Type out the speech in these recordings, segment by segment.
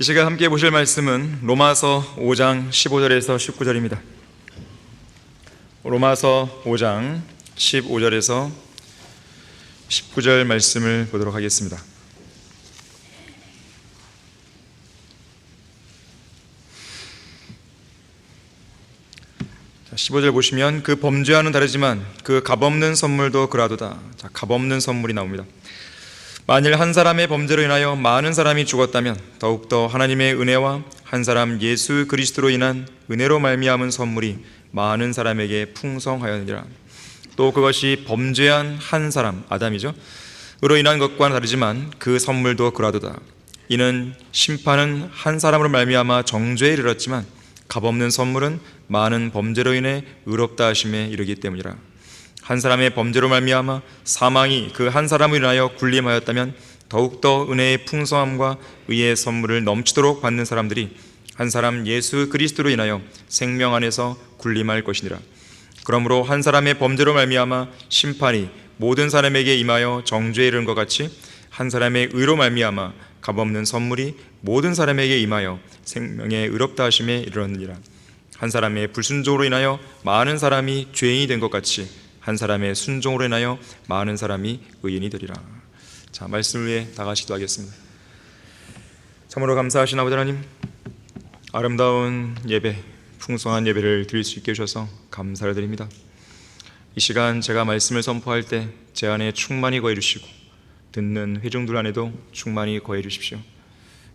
이 시간 함께 보실 말씀은 로마서 5장 15절에서 19절입니다. 로마서 5장 15절에서 19절 말씀을 보도록 하겠습니다. 자, 15절 보시면 그 범죄와는 다르지만 그 값없는 선물도 그라도다. 자, 값없는 선물이 나옵니다. 만일 한 사람의 범죄로 인하여 많은 사람이 죽었다면 더욱더 하나님의 은혜와 한 사람 예수 그리스도로 인한 은혜로 말미암은 선물이 많은 사람에게 풍성하였느니라. 또 그것이 범죄한 한 사람 아담이죠 으로 인한 것과는 다르지만 그 선물도 그라도다. 이는 심판은 한 사람으로 말미암아 정죄에 이르렀지만 값없는 선물은 많은 범죄로 인해 의롭다 하심에 이르기 때문이라. 한 사람의 범죄로 말미암아 사망이 그 한 사람을 인하여 군림하였다면 더욱더 은혜의 풍성함과 의의 선물을 넘치도록 받는 사람들이 한 사람 예수 그리스도로 인하여 생명 안에서 군림할 것이니라. 그러므로 한 사람의 범죄로 말미암아 심판이 모든 사람에게 임하여 정죄에 이르는 것 같이 한 사람의 의로 말미암아 값없는 선물이 모든 사람에게 임하여 생명의 의롭다 하심에 이르렀느니라. 한 사람의 불순종으로 인하여 많은 사람이 죄인이 된 것 같이 한 사람의 순종으로 인하여 많은 사람이 의인이 되리라. 자, 말씀을 위해 다 같이 기도하겠습니다. 참으로 감사하신 아버지 하나님, 아름다운 예배, 풍성한 예배를 드릴 수 있게 해주셔서 감사를 드립니다. 이 시간 제가 말씀을 선포할 때 제 안에 충만히 거해 주시고 듣는 회중들 안에도 충만히 거해 주십시오.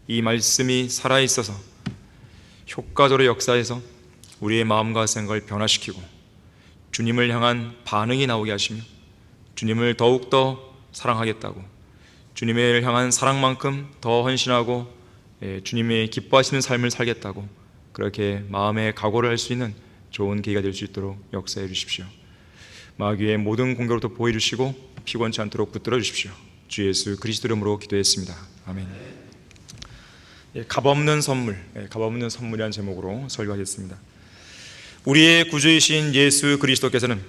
이 말씀이 살아있어서 효과적으로 역사해서 우리의 마음과 생각을 변화시키고 주님을 향한 반응이 나오게 하시며 주님을 더욱더 사랑하겠다고, 주님을 향한 사랑만큼 더 헌신하고 주님이 기뻐하시는 삶을 살겠다고 그렇게 마음의 각오를 할 수 있는 좋은 계기가 될 수 있도록 역사해 주십시오. 마귀의 모든 공격으로부터 보호해 주시고 피곤치 않도록 붙들어 주십시오. 주 예수 그리스도 이름으로 기도했습니다. 아멘. 값없는 선물, 값없는 선물이라는 제목으로 설교하겠습니다. 우리의 구주이신 예수 그리스도께서는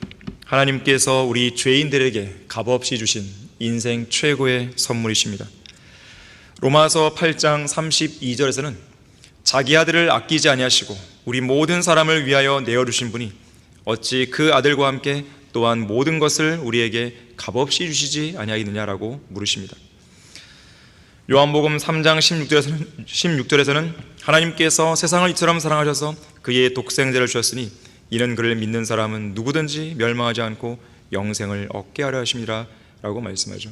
하나님께서 우리 죄인들에게 값없이 주신 인생 최고의 선물이십니다. 로마서 8장 32절에서는 자기 아들을 아끼지 아니하시고 우리 모든 사람을 위하여 내어주신 분이 어찌 그 아들과 함께 또한 모든 것을 우리에게 값없이 주시지 아니하겠느냐라고 물으십니다. 요한복음 3장 16절에서는 하나님께서 세상을 이처럼 사랑하셔서 그의 독생자를 주셨으니 이는 그를 믿는 사람은 누구든지 멸망하지 않고 영생을 얻게 하려 하심이라 라고 말씀하죠.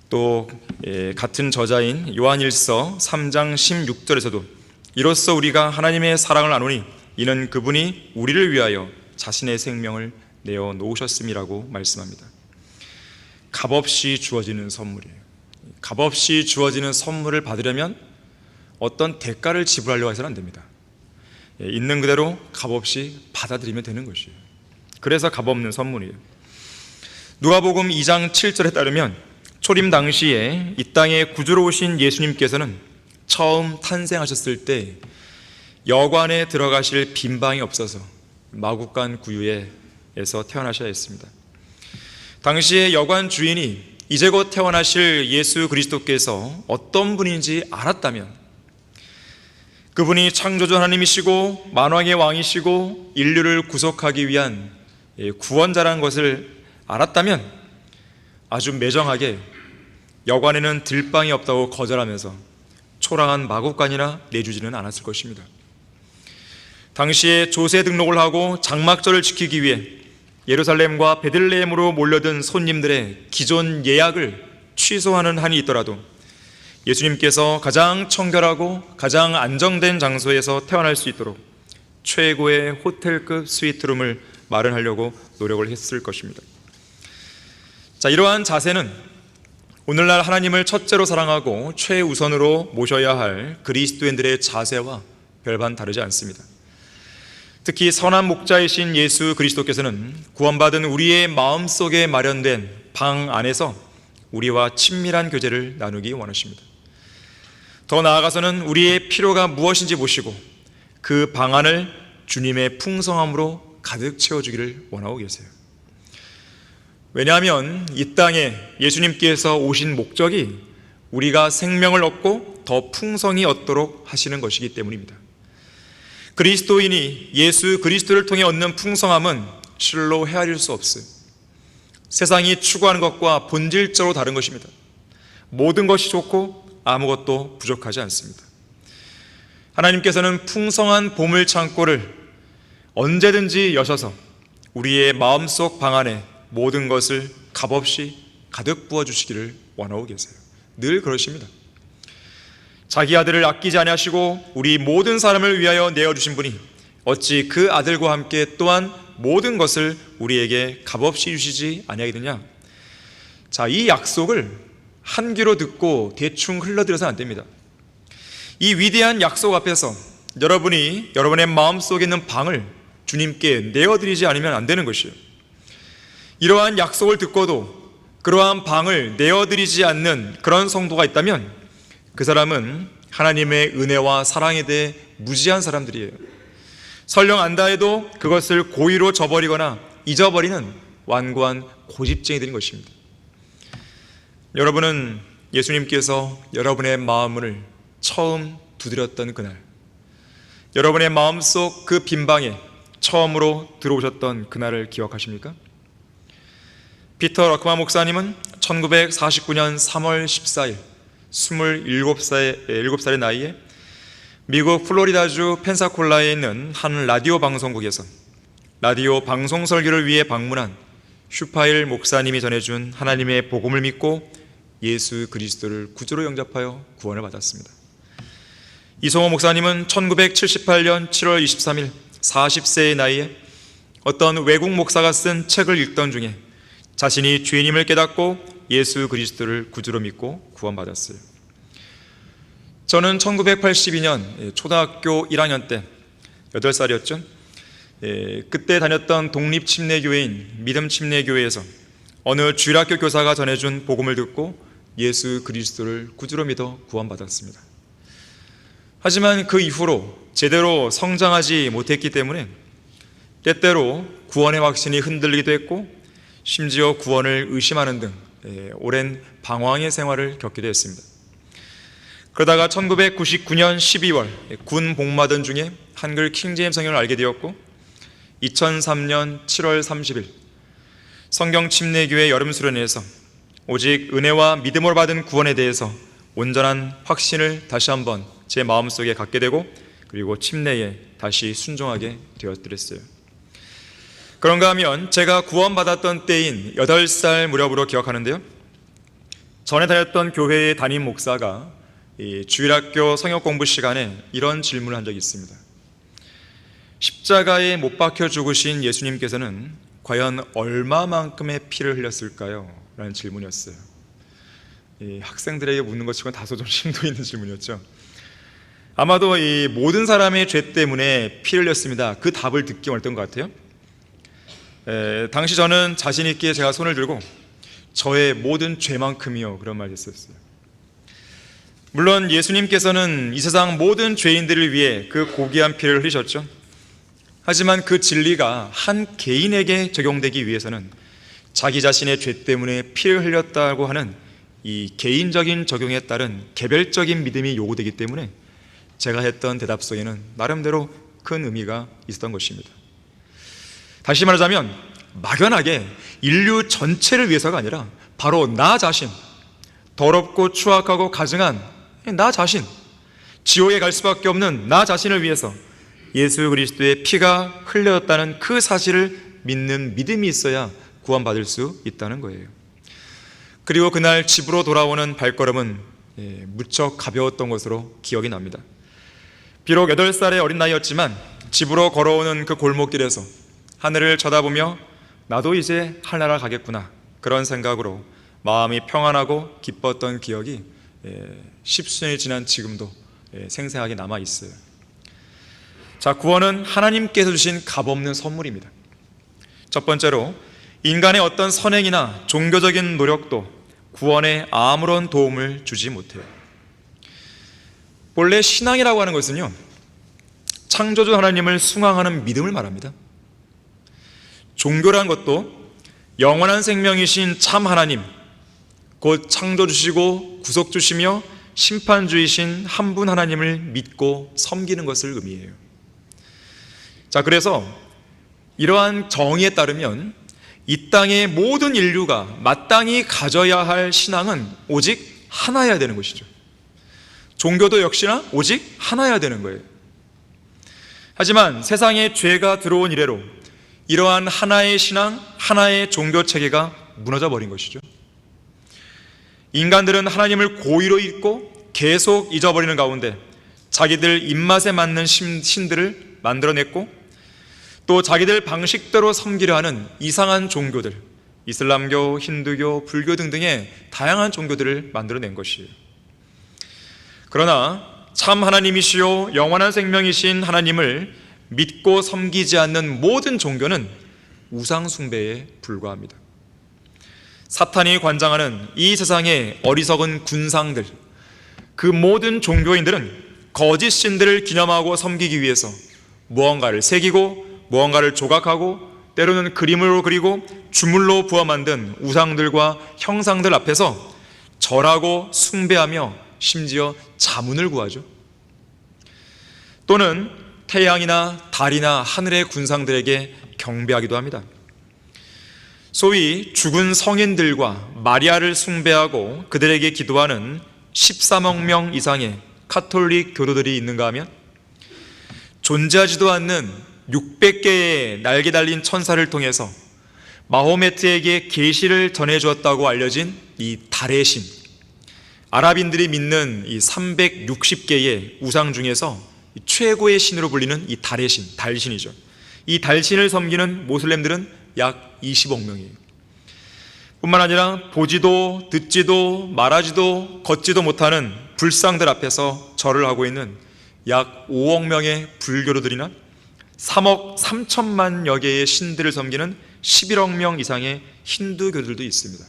또 같은 저자인 요한일서 3장 16절에서도 이로써 우리가 하나님의 사랑을 아노니 이는 그분이 우리를 위하여 자신의 생명을 내어 놓으셨음이라고 말씀합니다. 값없이 주어지는 선물이에요. 값없이 주어지는 선물을 받으려면 어떤 대가를 지불하려고 해서는 안 됩니다. 있는 그대로 값없이 받아들이면 되는 것이에요. 그래서 값없는 선물이에요. 누가복음 2장 7절에 따르면 초림 당시에 이 땅에 구주로 오신 예수님께서는 처음 탄생하셨을 때 여관에 들어가실 빈방이 없어서 마구간 구유에서 태어나셔야 했습니다. 당시에 여관 주인이 이제 곧 태어나실 예수 그리스도께서 어떤 분인지 알았다면, 그분이 창조주 하나님이시고 만왕의 왕이시고 인류를 구속하기 위한 구원자라는 것을 알았다면 아주 매정하게 여관에는 들방이 없다고 거절하면서 초라한 마구간이나 내주지는 않았을 것입니다. 당시에 조세 등록을 하고 장막절을 지키기 위해 예루살렘과 베들레헴으로 몰려든 손님들의 기존 예약을 취소하는 한이 있더라도 예수님께서 가장 청결하고 가장 안정된 장소에서 태어날 수 있도록 최고의 호텔급 스위트룸을 마련하려고 노력을 했을 것입니다. 자, 이러한 자세는 오늘날 하나님을 첫째로 사랑하고 최우선으로 모셔야 할 그리스도인들의 자세와 별반 다르지 않습니다. 특히 선한 목자이신 예수 그리스도께서는 구원받은 우리의 마음속에 마련된 방 안에서 우리와 친밀한 교제를 나누기 원하십니다. 더 나아가서는 우리의 필요가 무엇인지 보시고 그 방 안을 주님의 풍성함으로 가득 채워주기를 원하고 계세요. 왜냐하면 이 땅에 예수님께서 오신 목적이 우리가 생명을 얻고 말고 더 풍성히 얻도록 하시는 것이기 때문입니다. 그리스도인이 예수 그리스도를 통해 얻는 풍성함은 실로 헤아릴 수 없어요. 세상이 추구하는 것과 본질적으로 다른 것입니다. 모든 것이 좋고 아무것도 부족하지 않습니다. 하나님께서는 풍성한 보물 창고를 언제든지 여셔서 우리의 마음속 방 안에 모든 것을 값없이 가득 부어주시기를 원하고 계세요. 늘 그러십니다. 자기 아들을 아끼지 아니하시고 우리 모든 사람을 위하여 내어주신 분이 어찌 그 아들과 함께 또한 모든 것을 우리에게 값없이 주시지 아니하겠느냐. 자, 이 약속을 한 귀로 듣고 대충 흘러들어서는 안 됩니다. 이 위대한 약속 앞에서 여러분이 여러분의 마음속에 있는 방을 주님께 내어드리지 않으면 안 되는 것이에요. 이러한 약속을 듣고도 그러한 방을 내어드리지 않는 그런 성도가 있다면 그 사람은 하나님의 은혜와 사랑에 대해 무지한 사람들이에요. 설령 안다 해도 그것을 고의로 저버리거나 잊어버리는 완고한 고집쟁이들인 것입니다. 여러분은 예수님께서 여러분의 마음을 처음 두드렸던 그날, 여러분의 마음속 그 빈방에 처음으로 들어오셨던 그날을 기억하십니까? 피터 러크만 목사님은 1949년 3월 14일 27살의 나이에 미국 플로리다주 펜사콜라에 있는 한 라디오 방송국에서 라디오 방송 설교를 위해 방문한 슈파일 목사님이 전해준 하나님의 복음을 믿고 예수 그리스도를 구주로 영접하여 구원을 받았습니다. 이성호 목사님은 1978년 7월 23일 40세의 나이에 어떤 외국 목사가 쓴 책을 읽던 중에 자신이 죄인임을 깨닫고 예수 그리스도를 구주로 믿고 구원받았어요. 저는 1982년 초등학교 1학년 때 8살이었죠. 그때 다녔던 독립침례교회인 믿음침례교회에서 어느 주일학교 교사가 전해준 복음을 듣고 예수 그리스도를 구주로 믿어 구원받았습니다. 하지만 그 이후로 제대로 성장하지 못했기 때문에 때때로 구원의 확신이 흔들리기도 했고 심지어 구원을 의심하는 등 오랜 방황의 생활을 겪기도 했습니다. 그러다가 1999년 12월 군 복무하던 중에 한글 킹제임스 성경을 알게 되었고 2003년 7월 30일 성경침례교회 여름수련회에서 오직 은혜와 믿음으로 받은 구원에 대해서 온전한 확신을 다시 한번 제 마음속에 갖게 되고 그리고 침례에 다시 순종하게 되었더랬어요. 그런가 하면 제가 구원받았던 때인 8살 무렵으로 기억하는데요, 전에 다녔던 교회의 담임 목사가 이 주일학교 성역 공부 시간에 이런 질문을 한 적이 있습니다. 십자가에 못 박혀 죽으신 예수님께서는 과연 얼마만큼의 피를 흘렸을까요? 라는 질문이었어요. 이 학생들에게 묻는 것 치고는 다소 좀 심도 있는 질문이었죠. 아마도 이 모든 사람의 죄 때문에 피를 흘렸습니다. 그 답을 듣기 원했던 것 같아요. 당시 저는 자신 있게 제가 손을 들고 저의 모든 죄만큼이요, 그런 말을 했었어요. 물론 예수님께서는 이 세상 모든 죄인들을 위해 그 고귀한 피를 흘리셨죠. 하지만 그 진리가 한 개인에게 적용되기 위해서는 자기 자신의 죄 때문에 피를 흘렸다고 하는 이 개인적인 적용에 따른 개별적인 믿음이 요구되기 때문에 제가 했던 대답 속에는 나름대로 큰 의미가 있었던 것입니다. 다시 말하자면 막연하게 인류 전체를 위해서가 아니라 바로 나 자신, 더럽고 추악하고 가증한 나 자신, 지옥에 갈 수밖에 없는 나 자신을 위해서 예수 그리스도의 피가 흘렸다는 그 사실을 믿는 믿음이 있어야 구원받을 수 있다는 거예요. 그리고 그날 집으로 돌아오는 발걸음은 무척 가벼웠던 것으로 기억이 납니다. 비록 8살의 어린 나이였지만 집으로 걸어오는 그 골목길에서 하늘을 쳐다보며 나도 이제 하늘나라 가겠구나, 그런 생각으로 마음이 평안하고 기뻤던 기억이 10수년이 지난 지금도 생생하게 남아있어요. 자, 구원은 하나님께서 주신 값없는 선물입니다. 첫 번째로 인간의 어떤 선행이나 종교적인 노력도 구원에 아무런 도움을 주지 못해요. 본래 신앙이라고 하는 것은요, 창조주 하나님을 숭앙하는 믿음을 말합니다. 종교란 것도 영원한 생명이신 참 하나님, 곧 창조주시고 구속주시며 심판주이신 한 분 하나님을 믿고 섬기는 것을 의미해요. 자, 그래서 이러한 정의에 따르면 이 땅의 모든 인류가 마땅히 가져야 할 신앙은 오직 하나여야 되는 것이죠. 종교도 역시나 오직 하나여야 되는 거예요. 하지만 세상에 죄가 들어온 이래로 이러한 하나의 신앙, 하나의 종교 체계가 무너져 버린 것이죠. 인간들은 하나님을 고의로 잊고 계속 잊어버리는 가운데 자기들 입맛에 맞는 신들을 만들어냈고, 또 자기들 방식대로 섬기려 하는 이상한 종교들, 이슬람교, 힌두교, 불교 등등의 다양한 종교들을 만들어낸 것이에요. 그러나 참 하나님이시요 영원한 생명이신 하나님을 믿고 섬기지 않는 모든 종교는 우상 숭배에 불과합니다. 사탄이 관장하는 이 세상의 어리석은 군상들, 그 모든 종교인들은 거짓 신들을 기념하고 섬기기 위해서 무언가를 새기고 무언가를 조각하고 때로는 그림으로 그리고 주물로 부어 만든 우상들과 형상들 앞에서 절하고 숭배하며 심지어 자문을 구하죠. 또는 태양이나 달이나 하늘의 군상들에게 경배하기도 합니다. 소위 죽은 성인들과 마리아를 숭배하고 그들에게 기도하는 13억 명 이상의 카톨릭 교도들이 있는가 하면, 존재하지도 않는 600개의 날개 달린 천사를 통해서 마호메트에게 계시를 전해주었다고 알려진 이 달의 신, 아랍인들이 믿는 이 360개의 우상 중에서 최고의 신으로 불리는 이 달의 신, 달신이죠. 이 달신을 섬기는 모슬렘들은 약 20억 명이에요. 뿐만 아니라 보지도 듣지도 말하지도 걷지도 못하는 불상들 앞에서 절을 하고 있는 약 5억 명의 불교도들이나 3억 3천만여 개의 신들을 섬기는 11억 명 이상의 힌두교들도 있습니다.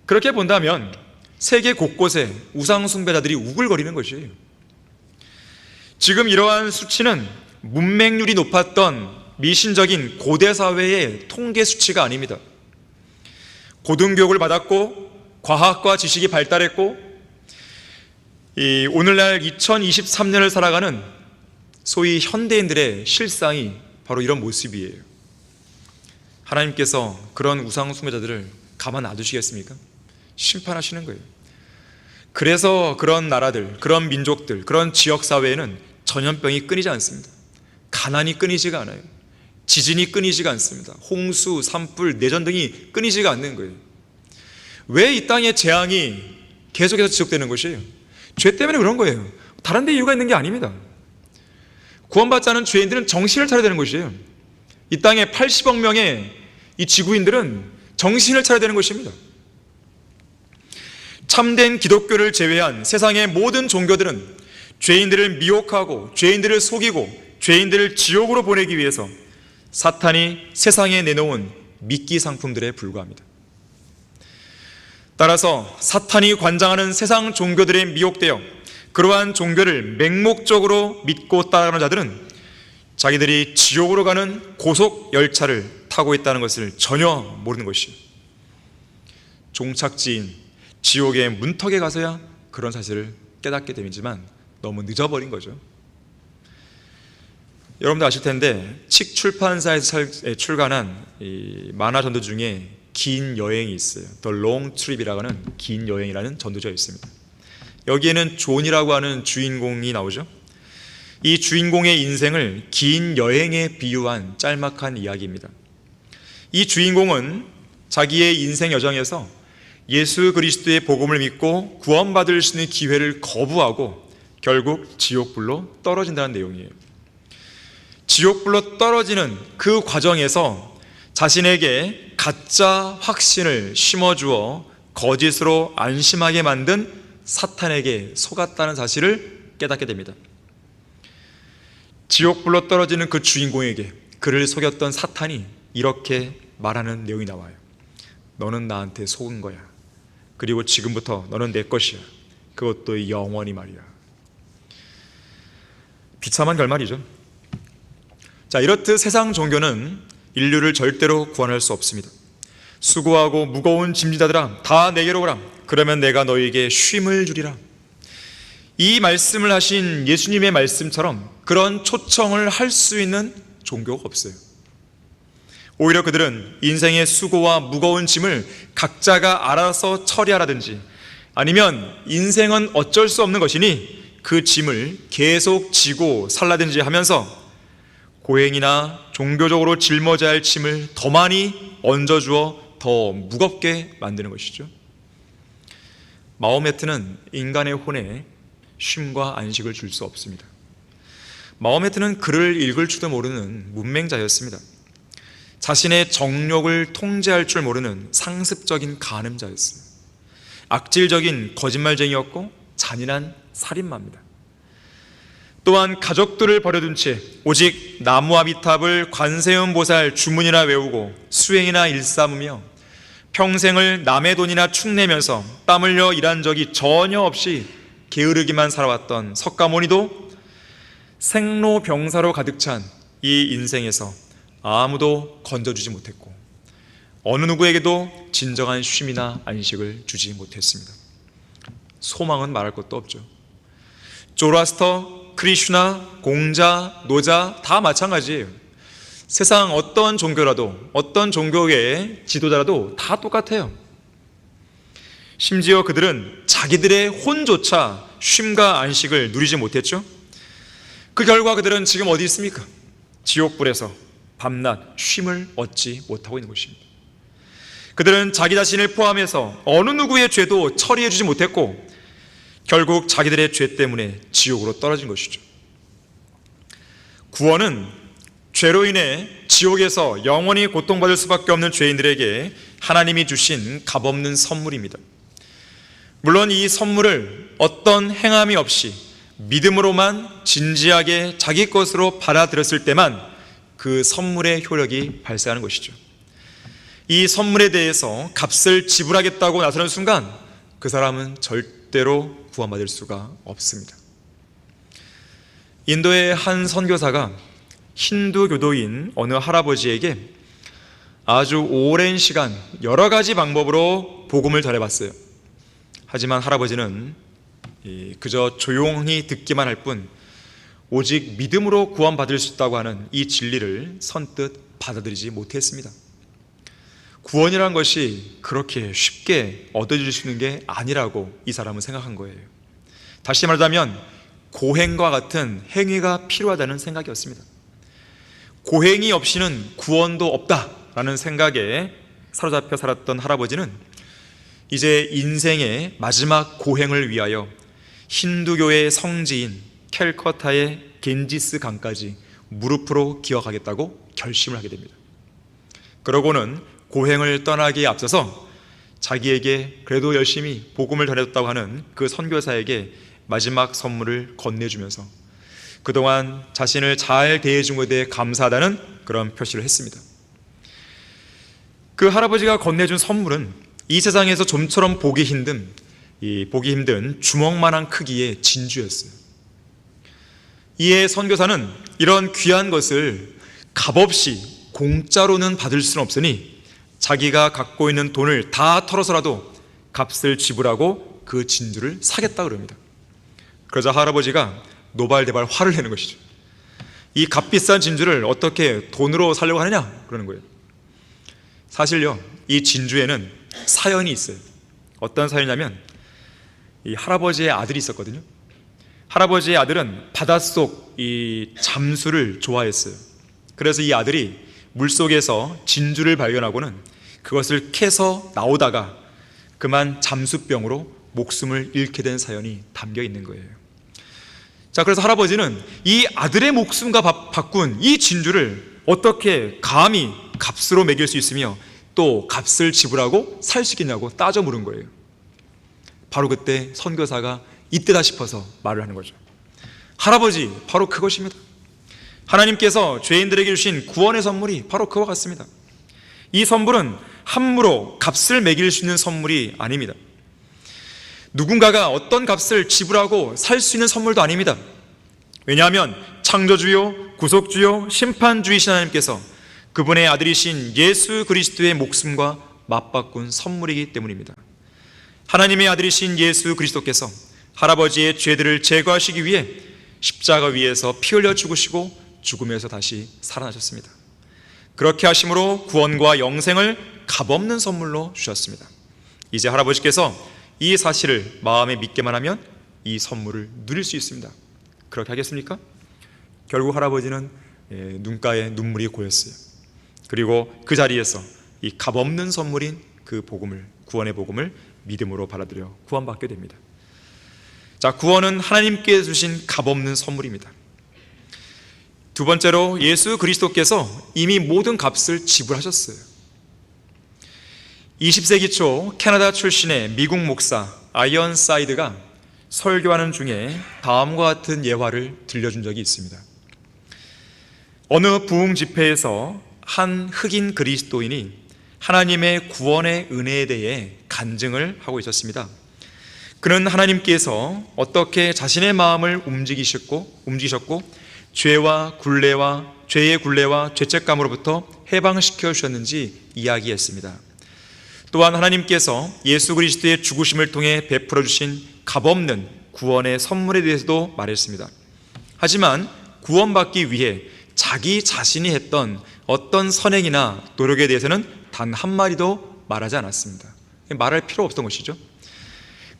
그렇게 본다면 세계 곳곳에 우상 숭배자들이 우글거리는 것이에요. 지금 이러한 수치는 문맹률이 높았던 미신적인 고대 사회의 통계 수치가 아닙니다. 고등교육을 받았고 과학과 지식이 발달했고 오늘날 2023년을 살아가는 소위 현대인들의 실상이 바로 이런 모습이에요. 하나님께서 그런 우상 숭배자들을 가만 놔두시겠습니까? 심판하시는 거예요. 그래서 그런 나라들, 그런 민족들, 그런 지역사회에는 전염병이 끊이지 않습니다. 가난이 끊이지가 않아요. 지진이 끊이지가 않습니다. 홍수, 산불, 내전 등이 끊이지가 않는 거예요. 왜 이 땅의 재앙이 계속해서 지속되는 것이에요? 죄 때문에 그런 거예요. 다른 데 이유가 있는 게 아닙니다. 구원받지 않은 죄인들은 정신을 차려야 되는 것이에요. 이 땅에 80억 명의 이 지구인들은 정신을 차려야 되는 것입니다. 참된 기독교를 제외한 세상의 모든 종교들은 죄인들을 미혹하고 죄인들을 속이고 죄인들을 지옥으로 보내기 위해서 사탄이 세상에 내놓은 미끼 상품들에 불과합니다. 따라서 사탄이 관장하는 세상 종교들에 미혹되어 그러한 종교를 맹목적으로 믿고 따라가는 자들은 자기들이 지옥으로 가는 고속 열차를 타고 있다는 것을 전혀 모르는 것이에요. 종착지인 지옥의 문턱에 가서야 그런 사실을 깨닫게 되지만 너무 늦어버린 거죠. 여러분도 아실 텐데 칙 출판사에서 출간한 이 만화 전도 중에 긴 여행이 있어요. The Long Trip이라고 하는 긴 여행이라는 전도제가 있습니다. 여기에는 존이라고 하는 주인공이 나오죠. 이 주인공의 인생을 긴 여행에 비유한 짤막한 이야기입니다. 이 주인공은 자기의 인생 여정에서 예수 그리스도의 복음을 믿고 구원받을 수 있는 기회를 거부하고 결국 지옥불로 떨어진다는 내용이에요. 지옥불로 떨어지는 그 과정에서 자신에게 가짜 확신을 심어주어 거짓으로 안심하게 만든 사탄에게 속았다는 사실을 깨닫게 됩니다. 지옥불로 떨어지는 그 주인공에게 그를 속였던 사탄이 이렇게 말하는 내용이 나와요. 너는 나한테 속은 거야. 그리고 지금부터 너는 내 것이야. 그것도 영원히 말이야. 비참한 결말이죠. 자, 이렇듯 세상 종교는 인류를 절대로 구원할 수 없습니다. 수고하고 무거운 짐지다들아 다 내게로 오라. 그러면 내가 너희에게 쉼을 주리라. 이 말씀을 하신 예수님의 말씀처럼 그런 초청을 할 수 있는 종교가 없어요. 오히려 그들은 인생의 수고와 무거운 짐을 각자가 알아서 처리하라든지, 아니면 인생은 어쩔 수 없는 것이니 그 짐을 계속 지고 살라든지 하면서 고행이나 종교적으로 짊어져야 할 짐을 더 많이 얹어주어 더 무겁게 만드는 것이죠. 마호메트는 인간의 혼에 쉼과 안식을 줄 수 없습니다. 마호메트는 글을 읽을 줄도 모르는 문맹자였습니다. 자신의 정욕을 통제할 줄 모르는 상습적인 간음자였어요. 악질적인 거짓말쟁이였고 잔인한 살인마입니다. 또한 가족들을 버려둔 채 오직 나무아미탑을 관세음보살 주문이나 외우고 수행이나 일삼으며 평생을 남의 돈이나 축내면서 땀 흘려 일한 적이 전혀 없이 게으르기만 살아왔던 석가모니도 생로병사로 가득 찬 이 인생에서 아무도 건져주지 못했고 어느 누구에게도 진정한 쉼이나 안식을 주지 못했습니다. 소망은 말할 것도 없죠. 조라스터, 크리슈나, 공자, 노자 다 마찬가지예요. 세상 어떤 종교라도, 어떤 종교의 지도자라도 다 똑같아요. 심지어 그들은 자기들의 혼조차 쉼과 안식을 누리지 못했죠. 그 결과 그들은 지금 어디 있습니까? 지옥불에서 밤낮 쉼을 얻지 못하고 있는 것입니다. 그들은 자기 자신을 포함해서 어느 누구의 죄도 처리해 주지 못했고 결국 자기들의 죄 때문에 지옥으로 떨어진 것이죠. 구원은 죄로 인해 지옥에서 영원히 고통받을 수밖에 없는 죄인들에게 하나님이 주신 값없는 선물입니다. 물론 이 선물을 어떤 행함이 없이 믿음으로만 진지하게 자기 것으로 받아들였을 때만 그 선물의 효력이 발생하는 것이죠. 이 선물에 대해서 값을 지불하겠다고 나서는 순간 그 사람은 절대로 구원받을 수가 없습니다. 인도의 한 선교사가 힌두교도인 어느 할아버지에게 아주 오랜 시간 여러 가지 방법으로 복음을 전해봤어요. 하지만 할아버지는 그저 조용히 듣기만 할 뿐 오직 믿음으로 구원받을 수 있다고 하는 이 진리를 선뜻 받아들이지 못했습니다. 구원이란 것이 그렇게 쉽게 얻어질 수 있는 게 아니라고 이 사람은 생각한 거예요. 다시 말하자면 고행과 같은 행위가 필요하다는 생각이었습니다. 고행이 없이는 구원도 없다라는 생각에 사로잡혀 살았던 할아버지는 이제 인생의 마지막 고행을 위하여 힌두교의 성지인 캘커타의 겐지스 강까지 무릎으로 기어가겠다고 결심을 하게 됩니다. 그러고는 고행을 떠나기에 앞서서 자기에게 그래도 열심히 복음을 전해줬다고 하는 그 선교사에게 마지막 선물을 건네주면서 그동안 자신을 잘 대해준 것에 대해 감사하다는 그런 표시를 했습니다. 그 할아버지가 건네준 선물은 이 세상에서 좀처럼 보기 힘든 주먹만한 크기의 진주였어요. 이에 선교사는 이런 귀한 것을 값없이 공짜로는 받을 수는 없으니 자기가 갖고 있는 돈을 다 털어서라도 값을 지불하고 그 진주를 사겠다 그럽니다. 그러자 할아버지가 노발대발 화를 내는 것이죠. 이 값비싼 진주를 어떻게 돈으로 사려고 하느냐 그러는 거예요. 사실요, 이 진주에는 사연이 있어요. 어떤 사연이냐면 이 할아버지의 아들이 있었거든요. 할아버지의 아들은 바닷속 이 잠수를 좋아했어요. 그래서 이 아들이 물속에서 진주를 발견하고는 그것을 캐서 나오다가 그만 잠수병으로 목숨을 잃게 된 사연이 담겨 있는 거예요. 자, 그래서 할아버지는 이 아들의 목숨과 바꾼 이 진주를 어떻게 감히 값으로 매길 수 있으며 또 값을 지불하고 살 수 있겠냐고 따져 물은 거예요. 바로 그때 선교사가 이때다 싶어서 말을 하는 거죠. 할아버지, 바로 그것입니다. 하나님께서 죄인들에게 주신 구원의 선물이 바로 그와 같습니다. 이 선물은 함부로 값을 매길 수 있는 선물이 아닙니다. 누군가가 어떤 값을 지불하고 살 수 있는 선물도 아닙니다. 왜냐하면 창조주요, 구속주요, 심판주이신 하나님께서 그분의 아들이신 예수 그리스도의 목숨과 맞바꾼 선물이기 때문입니다. 하나님의 아들이신 예수 그리스도께서 할아버지의 죄들을 제거하시기 위해 십자가 위에서 피 흘려 죽으시고 죽음에서 다시 살아나셨습니다. 그렇게 하심으로 구원과 영생을 값없는 선물로 주셨습니다. 이제 할아버지께서 이 사실을 마음에 믿기만 하면 이 선물을 누릴 수 있습니다. 그렇게 하겠습니까? 결국 할아버지는 눈가에 눈물이 고였어요. 그리고 그 자리에서 이 값없는 선물인 그 복음을, 구원의 복음을 믿음으로 받아들여 구원받게 됩니다. 자, 구원은 하나님께 주신 값없는 선물입니다. 두 번째로 예수 그리스도께서 이미 모든 값을 지불하셨어요. 20세기 초 캐나다 출신의 미국 목사 아이언사이드가 설교하는 중에 다음과 같은 예화를 들려준 적이 있습니다. 어느 부흥 집회에서 한 흑인 그리스도인이 하나님의 구원의 은혜에 대해 간증을 하고 있었습니다. 그는 하나님께서 어떻게 자신의 마음을 움직이셨고 죄의 굴레와 죄책감으로부터 해방시켜 주셨는지 이야기했습니다. 또한 하나님께서 예수 그리스도의 죽으심을 통해 베풀어 주신 값없는 구원의 선물에 대해서도 말했습니다. 하지만 구원받기 위해 자기 자신이 했던 어떤 선행이나 노력에 대해서는 단 한마디도 말하지 않았습니다. 말할 필요 없던 것이죠.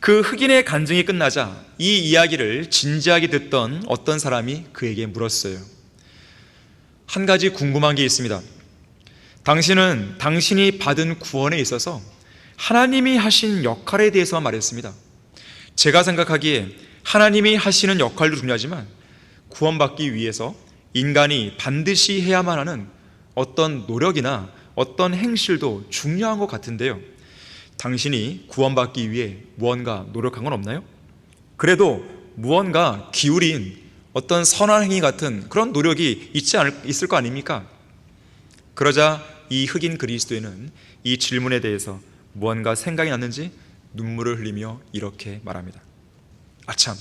그 흑인의 간증이 끝나자 이 이야기를 진지하게 듣던 어떤 사람이 그에게 물었어요. 한 가지 궁금한 게 있습니다. 당신은 당신이 받은 구원에 있어서 하나님이 하신 역할에 대해서만 말했습니다. 제가 생각하기에 하나님이 하시는 역할도 중요하지만 구원받기 위해서 인간이 반드시 해야만 하는 어떤 노력이나 어떤 행실도 중요한 것 같은데요. 당신이 구원받기 위해 무언가 노력한 건 없나요? 그래도 무언가 기울인 어떤 선한 행위 같은 그런 노력이 있을 거 아닙니까? 그러자 이 흑인 그리스도인은 이 질문에 대해서 무언가 생각이 났는지 눈물을 흘리며 이렇게 말합니다. 아참,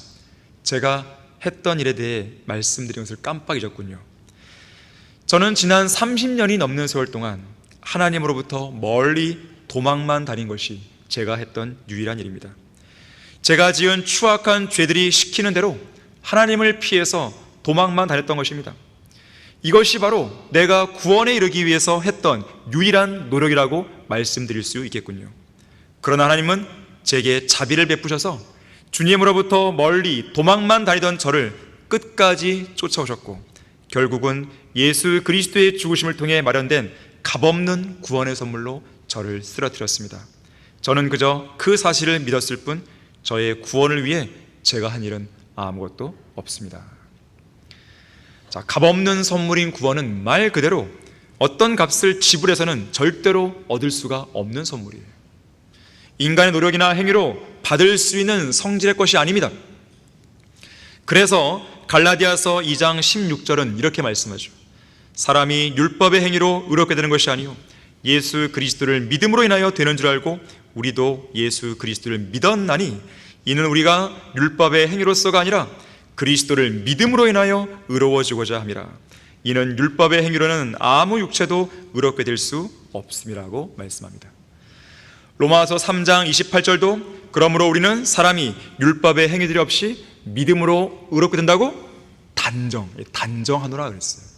제가 했던 일에 대해 말씀드린 것을 깜빡 잊었군요. 저는 지난 30년이 넘는 세월 동안 하나님으로부터 멀리 도망만 다닌 것이 제가 했던 유일한 일입니다. 제가 지은 추악한 죄들이 시키는 대로 하나님을 피해서 도망만 다녔던 것입니다. 이것이 바로 내가 구원에 이르기 위해서 했던 유일한 노력이라고 말씀드릴 수 있겠군요. 그러나 하나님은 제게 자비를 베푸셔서 주님으로부터 멀리 도망만 다니던 저를 끝까지 쫓아오셨고 결국은 예수 그리스도의 죽으심을 통해 마련된 값없는 구원의 선물로 저를 쓰러뜨렸습니다. 저는 그저 그 사실을 믿었을 뿐 저의 구원을 위해 제가 한 일은 아무것도 없습니다. 자, 값없는 선물인 구원은 말 그대로 어떤 값을 지불해서는 절대로 얻을 수가 없는 선물이에요. 인간의 노력이나 행위로 받을 수 있는 성질의 것이 아닙니다. 그래서 갈라디아서 2장 16절은 이렇게 말씀하죠. 사람이 율법의 행위로 의롭게 되는 것이 아니요 예수 그리스도를 믿음으로 인하여 되는 줄 알고 우리도 예수 그리스도를 믿었나니 이는 우리가 율법의 행위로서가 아니라 그리스도를 믿음으로 인하여 의로워지고자 함이라. 이는 율법의 행위로는 아무 육체도 의롭게 될 수 없음이라고 말씀합니다. 로마서 3장 28절도 그러므로 우리는 사람이 율법의 행위들이 없이 믿음으로 의롭게 된다고 단정하노라 그랬어요.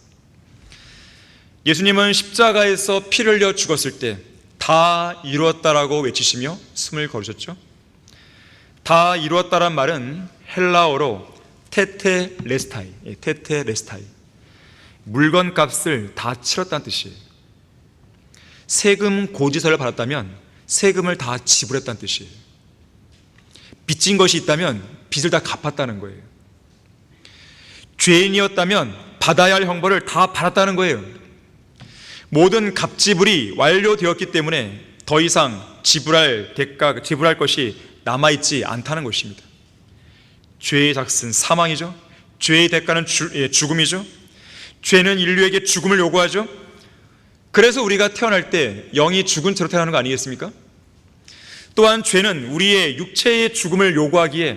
예수님은 십자가에서 피를 흘려 죽었을 때 다 이루었다라고 외치시며 숨을 거두셨죠. 다 이루었다란 말은 헬라어로 테테레스타이, 물건값을 다 치렀다는 뜻이에요. 세금 고지서를 받았다면 세금을 다 지불했다는 뜻이에요. 빚진 것이 있다면 빚을 다 갚았다는 거예요. 죄인이었다면 받아야 할 형벌을 다 받았다는 거예요. 모든 값지불이 완료되었기 때문에 더 이상 지불할 것이 남아있지 않다는 것입니다. 죄의 삭은 사망이죠. 죄의 대가는 죽음이죠. 죄는 인류에게 죽음을 요구하죠. 그래서 우리가 태어날 때 영이 죽은 채로 태어나는 거 아니겠습니까? 또한 죄는 우리의 육체의 죽음을 요구하기에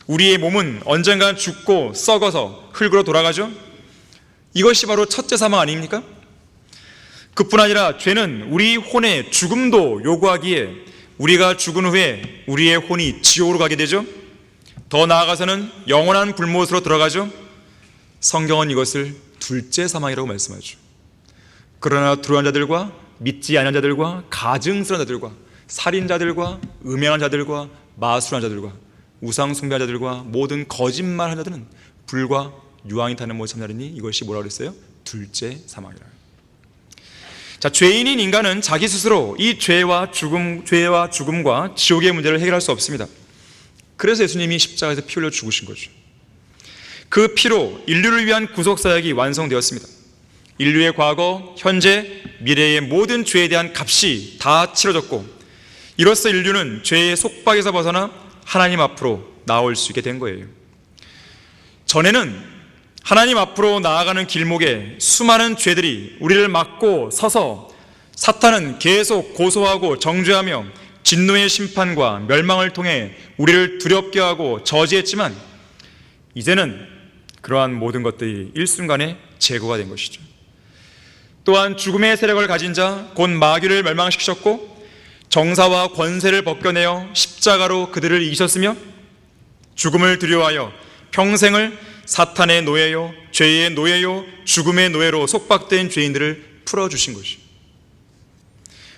우리의 몸은 언젠가 죽고 썩어서 흙으로 돌아가죠. 이것이 바로 첫째 사망 아닙니까? 그뿐 아니라 죄는 우리 혼의 죽음도 요구하기에 우리가 죽은 후에 우리의 혼이 지옥으로 가게 되죠. 더 나아가서는 영원한 불못으로 들어가죠. 성경은 이것을 둘째 사망이라고 말씀하죠. 그러나 두려운 자들과 믿지 않은 자들과 가증스러운 자들과 살인자들과 음행한 자들과 마술한 자들과 우상 숭배한 자들과 모든 거짓말한 자들은 불과 유황이 타는 못에 참나리니 이것이 뭐라고 그랬어요? 둘째 사망이라. 자, 죄인인 인간은 자기 스스로 이 죄와 죽음과 지옥의 문제를 해결할 수 없습니다. 그래서 예수님이 십자가에서 피 흘려 죽으신 거죠. 그 피로 인류를 위한 구속 사역이 완성되었습니다. 인류의 과거, 현재, 미래의 모든 죄에 대한 값이 다 치러졌고, 이로써 인류는 죄의 속박에서 벗어나 하나님 앞으로 나올 수 있게 된 거예요. 전에는 하나님 앞으로 나아가는 길목에 수많은 죄들이 우리를 막고 서서 사탄은 계속 고소하고 정죄하며 진노의 심판과 멸망을 통해 우리를 두렵게 하고 저지했지만, 이제는 그러한 모든 것들이 일순간에 제거가 된 것이죠. 또한 죽음의 세력을 가진 자, 곧 마귀를 멸망시키셨고 정사와 권세를 벗겨내어 십자가로 그들을 이기셨으며 죽음을 두려워하여 평생을 사탄의 노예요, 죄의 노예요, 죽음의 노예로 속박된 죄인들을 풀어주신 것이죠.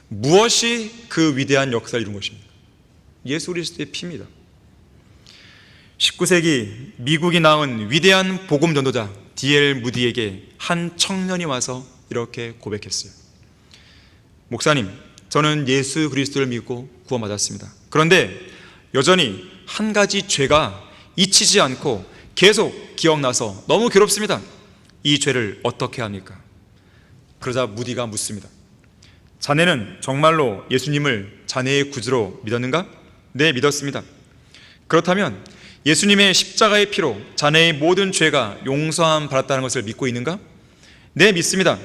무엇이 그 위대한 역사를 이룬 것입니까? 예수 그리스도의 피입니다. 19세기 미국이 낳은 위대한 복음 전도자 D.L. 무디에게 한 청년이 와서 이렇게 고백했어요. 목사님, 저는 예수 그리스도를 믿고 구원받았습니다. 그런데 여전히 한 가지 죄가 잊히지 않고 계속 기억나서 너무 괴롭습니다. 이 죄를 어떻게 합니까? 그러자 무디가 묻습니다. 자네는 정말로 예수님을 자네의 구주로 믿었는가? 네, 믿었습니다. 그렇다면 예수님의 십자가의 피로 자네의 모든 죄가 용서함 받았다는 것을 믿고 있는가? 네, 믿습니다.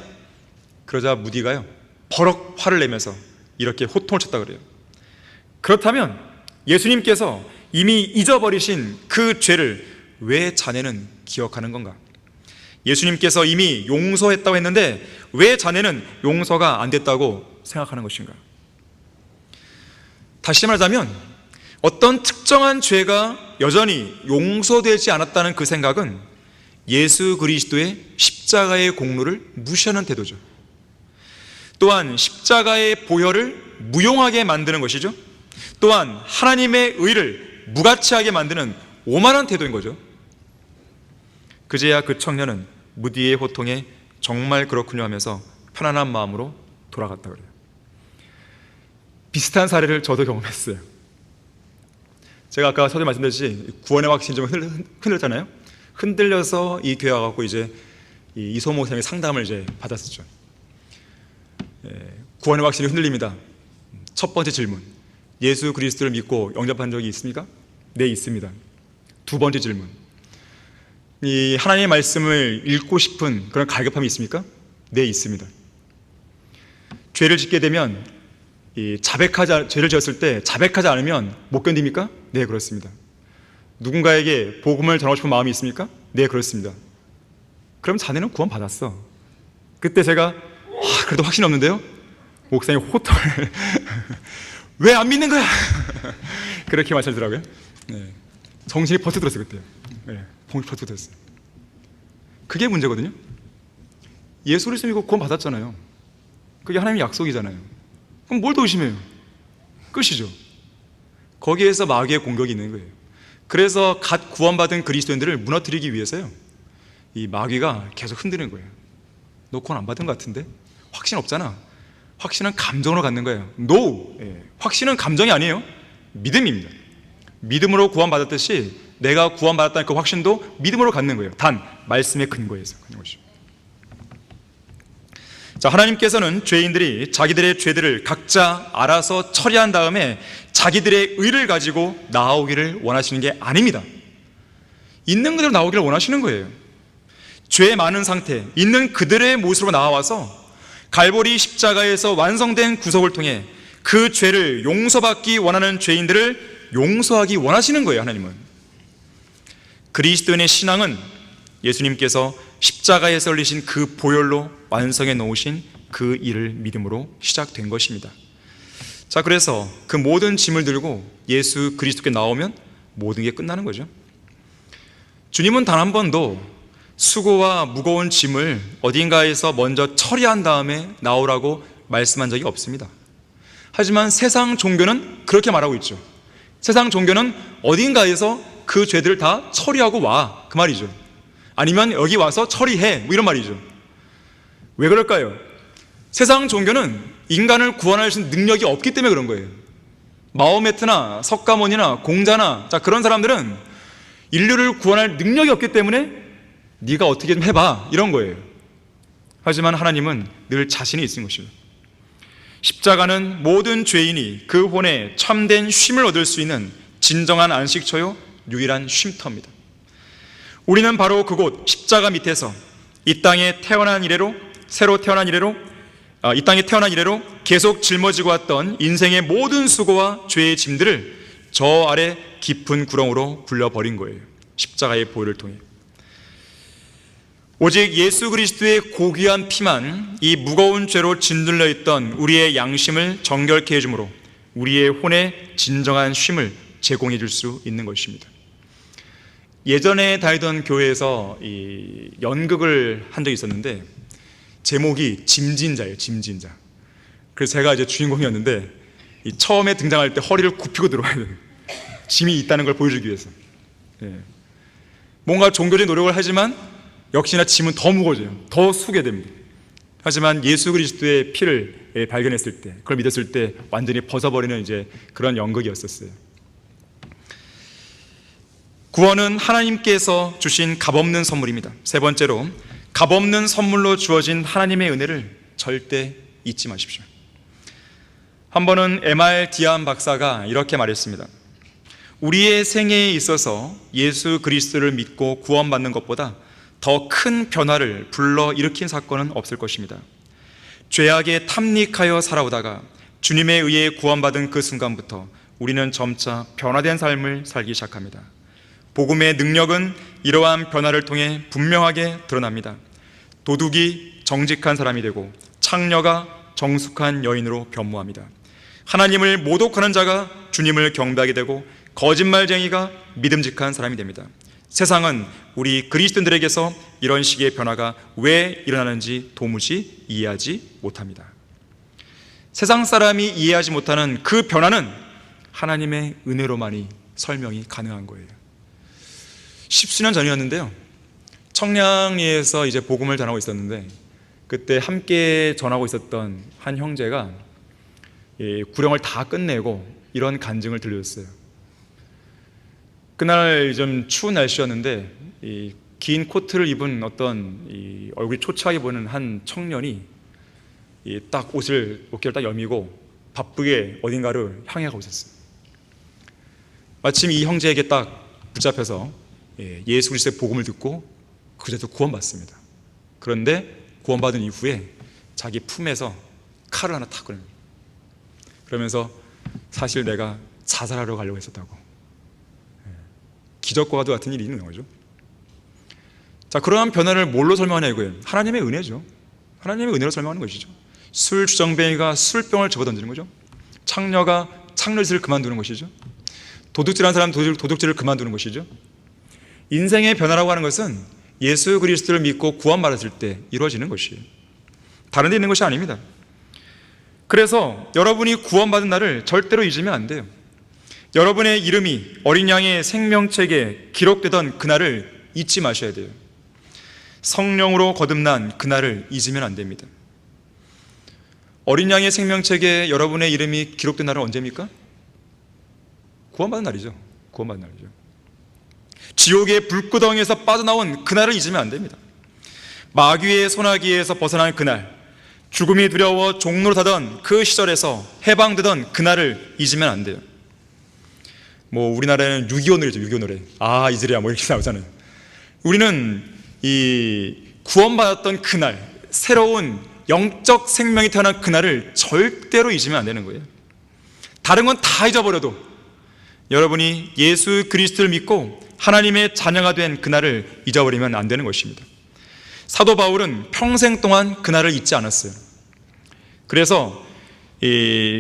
그러자 무디가요, 버럭 화를 내면서 이렇게 호통을 쳤다 그래요. 그렇다면 예수님께서 이미 잊어버리신 그 죄를 왜 자네는 기억하는 건가? 예수님께서 이미 용서했다고 했는데 왜 자네는 용서가 안 됐다고 생각하는 것인가? 다시 말하자면 어떤 특정한 죄가 여전히 용서되지 않았다는 그 생각은 예수 그리스도의 십자가의 공로를 무시하는 태도죠. 또한 십자가의 보혈을 무용하게 만드는 것이죠. 또한 하나님의 의를 무가치하게 만드는 오만한 태도인 거죠. 그제야 그 청년은 무디의 호통에 정말 그렇군요 하면서 편안한 마음으로 돌아갔다 그래요. 비슷한 사례를 저도 경험했어요. 제가 아까 처음에 말씀드렸듯이 구원의 확신이 좀 흔들렸잖아요. 흔들려서 이 교회 와갖고 이제 이소모 목사님의 상담을 이제 받았었죠. 구원의 확신이 흔들립니다. 첫 번째 질문, 예수 그리스도를 믿고 영접한 적이 있습니까? 네, 있습니다. 두 번째 질문, 이 하나님의 말씀을 읽고 싶은 그런 갈급함이 있습니까? 네, 있습니다. 죄를 짓게 되면 죄를 지었을 때 자백하지 않으면 못 견딥니까? 네, 그렇습니다. 누군가에게 복음을 전하고 싶은 마음이 있습니까? 네, 그렇습니다. 그럼 자네는 구원 받았어. 그때 제가 그래도 확신이 없는데요? 목사님 호통을 왜 안 믿는 거야? 그렇게 말씀하더라고요. 네. 정신이 버뜩 들었어요 그때요. 네. 정신이 버뜩 들었어요. 그게 문제거든요. 예수 그리스도 믿고 구원 받았잖아요. 그게 하나님의 약속이잖아요. 그럼 뭘 더 의심해요? 끝이죠. 거기에서 마귀의 공격이 있는 거예요. 그래서 갓 구원받은 그리스도인들을 무너뜨리기 위해서요, 이 마귀가 계속 흔드는 거예요. 너 구원 안 받은 것 같은데? 확신 없잖아. 확신은 감정으로 갖는 거예요. No! 확신은 감정이 아니에요. 믿음입니다. 믿음으로 구원받았듯이 내가 구원받았다는 그 확신도 믿음으로 갖는 거예요. 단 말씀의 근거에서 그런 것이죠. 자, 하나님께서는 죄인들이 자기들의 죄들을 각자 알아서 처리한 다음에 자기들의 의를 가지고 나오기를 원하시는 게 아닙니다. 있는 그대로 나오기를 원하시는 거예요. 죄 많은 상태, 있는 그들의 모습으로 나와서 갈보리 십자가에서 완성된 구속을 통해 그 죄를 용서받기 원하는 죄인들을 용서하기 원하시는 거예요. 하나님은. 그리스도인의 신앙은 예수님께서 십자가에서 흘리신 그 보혈로 완성해 놓으신 그 일을 믿음으로 시작된 것입니다. 자, 그래서 그 모든 짐을 들고 예수 그리스도께 나오면 모든 게 끝나는 거죠. 주님은 단 한 번도 수고와 무거운 짐을 어딘가에서 먼저 처리한 다음에 나오라고 말씀한 적이 없습니다. 하지만 세상 종교는 그렇게 말하고 있죠. 세상 종교는 어딘가에서 그 죄들을 다 처리하고 와, 그 말이죠. 아니면 여기 와서 처리해, 뭐 이런 말이죠. 왜 그럴까요? 세상 종교는 인간을 구원할 수 있는 능력이 없기 때문에 그런 거예요. 마호메트나 석가모니나 공자나 그런 사람들은 인류를 구원할 능력이 없기 때문에 네가 어떻게 좀 해봐, 이런 거예요. 하지만 하나님은 늘 자신이 있는 것입니다. 십자가는 모든 죄인이 그 혼에 참된 쉼을 얻을 수 있는 진정한 안식처요, 유일한 쉼터입니다. 우리는 바로 그곳 십자가 밑에서 이 땅에 태어난 이래로 계속 짊어지고 왔던 인생의 모든 수고와 죄의 짐들을 저 아래 깊은 구렁으로 굴려버린 거예요. 십자가의 보혈을 통해. 오직 예수 그리스도의 고귀한 피만 이 무거운 죄로 짓눌려 있던 우리의 양심을 정결케 해주므로 우리의 혼에 진정한 쉼을 제공해 줄 수 있는 것입니다. 예전에 다니던 교회에서 이 연극을 한 적이 있었는데 제목이 짐진자예요. 짐진자. 그래서 제가 이제 주인공이었는데 처음에 등장할 때 허리를 굽히고 들어와야 돼요. 짐이 있다는 걸 보여주기 위해서. 뭔가 종교적인 노력을 하지만 역시나 짐은 더 무거워져요. 더 수게 됩니다. 하지만 예수 그리스도의 피를 발견했을 때, 그걸 믿었을 때 완전히 벗어버리는 이제 그런 연극이었었어요. 구원은 하나님께서 주신 값없는 선물입니다. 세 번째로, 값없는 선물로 주어진 하나님의 은혜를 절대 잊지 마십시오. 한 번은 M.R. 디안 박사가 이렇게 말했습니다. 우리의 생애에 있어서 예수 그리스도를 믿고 구원받는 것보다 더 큰 변화를 불러일으킨 사건은 없을 것입니다. 죄악에 탐닉하여 살아오다가 주님에 의해 구원받은 그 순간부터 우리는 점차 변화된 삶을 살기 시작합니다. 복음의 능력은 이러한 변화를 통해 분명하게 드러납니다. 도둑이 정직한 사람이 되고 창녀가 정숙한 여인으로 변모합니다. 하나님을 모독하는 자가 주님을 경배하게 되고 거짓말쟁이가 믿음직한 사람이 됩니다. 세상은 우리 그리스도인들에게서 이런 식의 변화가 왜 일어나는지 도무지 이해하지 못합니다. 세상 사람이 이해하지 못하는 그 변화는 하나님의 은혜로만이 설명이 가능한 거예요. 10수년 전이었는데요. 청량리에서 이제 복음을 전하고 있었는데 그때 함께 전하고 있었던 한 형제가 구령을 다 끝내고 이런 간증을 들려줬어요. 그날 좀 추운 날씨였는데 긴 코트를 입은 어떤 얼굴이 초췌하게 보이는 한 청년이 딱 어깨를 딱 여미고 바쁘게 어딘가를 향해 가고 있었어요. 마침 이 형제에게 딱 붙잡혀서 예수 그리스도의 복음을 듣고 그 자리에서 구원받습니다. 그런데 구원받은 이후에 자기 품에서 칼을 하나 탁 꺼냅니다. 그러면서 사실 내가 자살하러 가려고 했었다고. 기적과도 같은 일이 있는 거죠. 자, 그러한 변화를 뭘로 설명하냐 이거예요. 하나님의 은혜죠. 하나님의 은혜로 설명하는 것이죠. 술 주정뱅이가 술병을 집어던지는 거죠. 창녀가 창녀짓을 그만두는 것이죠. 도둑질한 사람 도둑질을 그만두는 것이죠. 인생의 변화라고 하는 것은 예수 그리스도를 믿고 구원받았을 때 이루어지는 것이에요. 다른 데 있는 것이 아닙니다. 그래서 여러분이 구원받은 날을 절대로 잊으면 안 돼요. 여러분의 이름이 어린 양의 생명책에 기록되던 그날을 잊지 마셔야 돼요. 성령으로 거듭난 그날을 잊으면 안 됩니다. 어린 양의 생명책에 여러분의 이름이 기록된 날은 언제입니까? 구원받은 날이죠. 구원받은 날이죠. 지옥의 불구덩이에서 빠져나온 그날을 잊으면 안 됩니다. 마귀의 소나기에서 벗어난 그날, 죽음이 두려워 종로로 타던 그 시절에서 해방되던 그날을 잊으면 안 돼요. 우리나라에는 6.25 노래죠. 6.25 노래. 이즈리야 이렇게 나오잖아요. 우리는 이 구원받았던 그날, 새로운 영적 생명이 태어난 그날을 절대로 잊으면 안 되는 거예요. 다른 건 다 잊어버려도 여러분이 예수 그리스도를 믿고 하나님의 자녀가 된 그날을 잊어버리면 안 되는 것입니다. 사도 바울은 평생 동안 그날을 잊지 않았어요. 그래서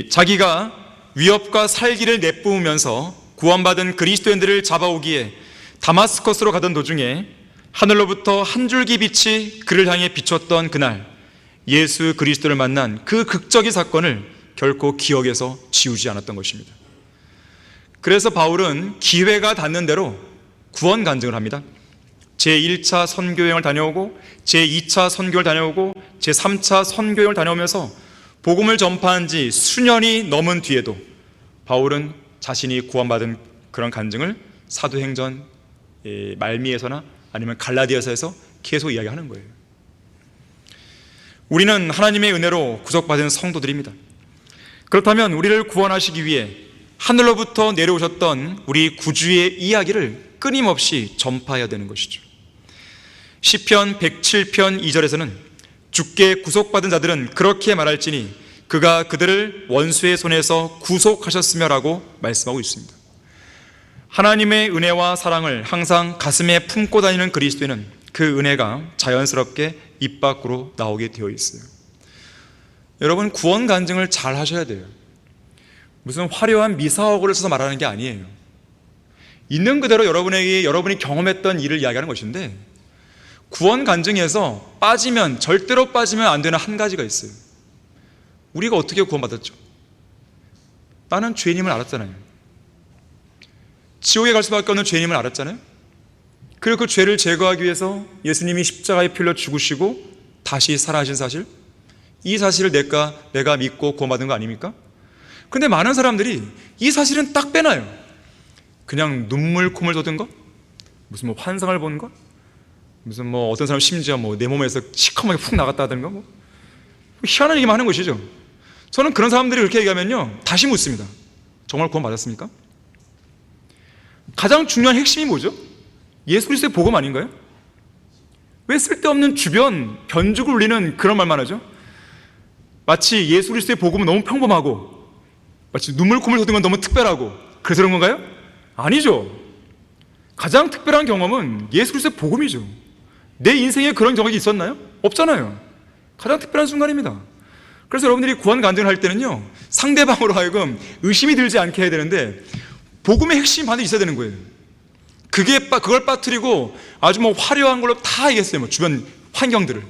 자기가 위협과 살기를 내뿜으면서 구원받은 그리스도인들을 잡아오기에 다마스커스로 가던 도중에 하늘로부터 한 줄기 빛이 그를 향해 비췄던 그날, 예수 그리스도를 만난 그 극적인 사건을 결코 기억에서 지우지 않았던 것입니다. 그래서 바울은 기회가 닿는 대로 구원 간증을 합니다. 제1차 선교여행을 다녀오고 제2차 선교를 다녀오고 제3차 선교여행을 다녀오면서 복음을 전파한 지 수년이 넘은 뒤에도 바울은 자신이 구원받은 그런 간증을 사도행전 말미에서나 아니면 갈라디아서에서 계속 이야기하는 거예요. 우리는 하나님의 은혜로 구속받은 성도들입니다. 그렇다면 우리를 구원하시기 위해 하늘로부터 내려오셨던 우리 구주의 이야기를 끊임없이 전파해야 되는 것이죠. 시편 107편 2절에서는 주께 구속받은 자들은 그렇게 말할지니 그가 그들을 원수의 손에서 구속하셨으며라고 말씀하고 있습니다. 하나님의 은혜와 사랑을 항상 가슴에 품고 다니는 그리스도인은 그 은혜가 자연스럽게 입 밖으로 나오게 되어 있어요. 여러분, 구원 간증을 잘 하셔야 돼요. 무슨 화려한 미사어구를 써서 말하는 게 아니에요. 있는 그대로 여러분이 경험했던 일을 이야기하는 것인데, 구원 간증에서 절대로 빠지면 안 되는 한 가지가 있어요. 우리가 어떻게 구원받았죠? 나는 죄인임을 알았잖아요. 지옥에 갈 수밖에 없는 죄인임을 알았잖아요. 그리고 그 죄를 제거하기 위해서 예수님이 십자가에 필려 죽으시고 다시 살아나신 사실, 이 사실을 내가 믿고 구원받은 거 아닙니까? 근데 많은 사람들이 이 사실은 딱 빼놔요. 그냥 눈물 콧물 쏟은 것, 무슨 환상을 본 것, 무슨 어떤 사람 심지어 내 몸에서 시커멓게 푹 나갔다든가 희한한 얘기만 하는 것이죠. 저는 그런 사람들이 그렇게 얘기하면요, 다시 묻습니다. 정말 구원받았습니까? 가장 중요한 핵심이 뭐죠? 예수 그리스도의 복음 아닌가요? 왜 쓸데없는 주변 변죽을 울리는 그런 말만 하죠? 마치 예수 그리스도의 복음은 너무 평범하고 마치 눈물 콧물 쏟은 건 너무 특별하고 그래서 그런 건가요? 아니죠. 가장 특별한 경험은 예수 그리스도의 복음이죠. 내 인생에 그런 경험이 있었나요? 없잖아요. 가장 특별한 순간입니다. 그래서 여러분들이 구원 간증을 할 때는요, 상대방으로 하여금 의심이 들지 않게 해야 되는데 복음의 핵심 반드시 있어야 되는 거예요. 그걸 빠뜨리고 아주 화려한 걸로 다 얘기했어요. 주변 환경들을.